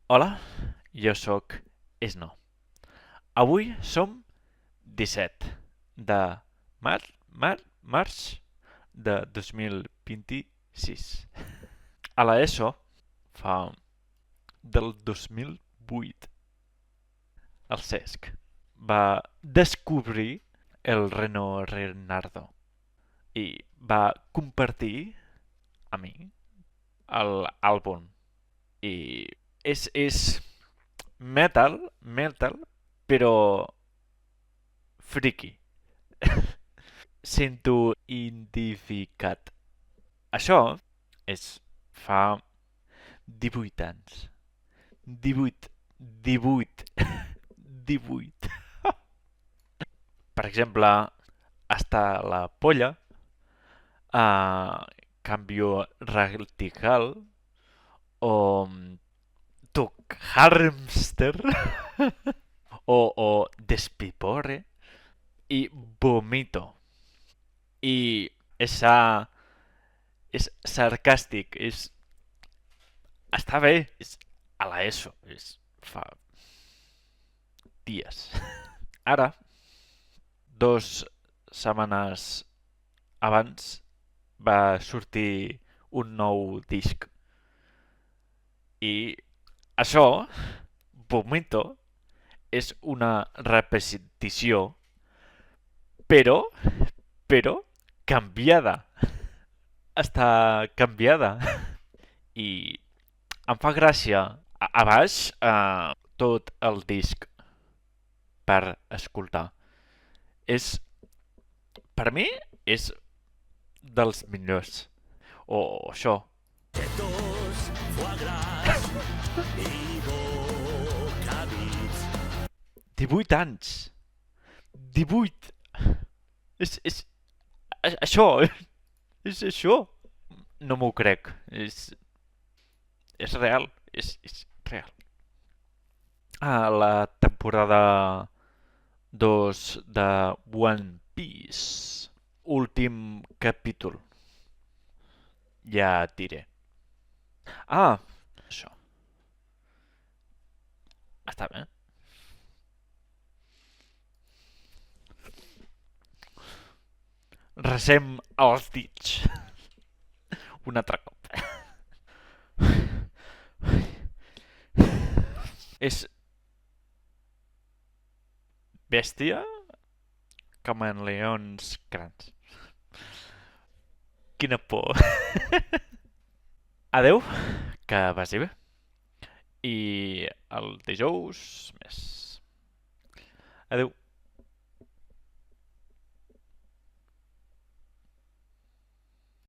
Hola, jo sóc Esno. Avui som 17 de març de 2026. A l'ESO, fa del 2008, el Cesc va descobrir el Renault Renardo i va compartir a mi l'àlbum. I és metal, però friki. Sento identificat. Això és fa 18 anys. 18. 18. 18. Per exemple, hasta la polla, cambio radical o toc hamster o despipore y vomito. I esa és sarcàstic, està bé, és a l'ESO, és fa dies. Ara, 2 setmanes abans, va sortir un nou disc. I això, vomito, és una repetició, però, però, canviada. Està canviada. I em fa gràcia a baix tot el disc per escoltar. És, per mi, és dels millors. O això. Chetos, foie gras i bocadits. 18 anys. 18. És això. És això. No m'ho crec. És real. És real. La temporada 2 de One Piece. Últim capítol. Ja et diré. Això. Està bé. Resem els dits. Un altre cop. És bèstia com en leons grans. Quina por. Adeu, que vagi bé. I el dijous més. Adeu.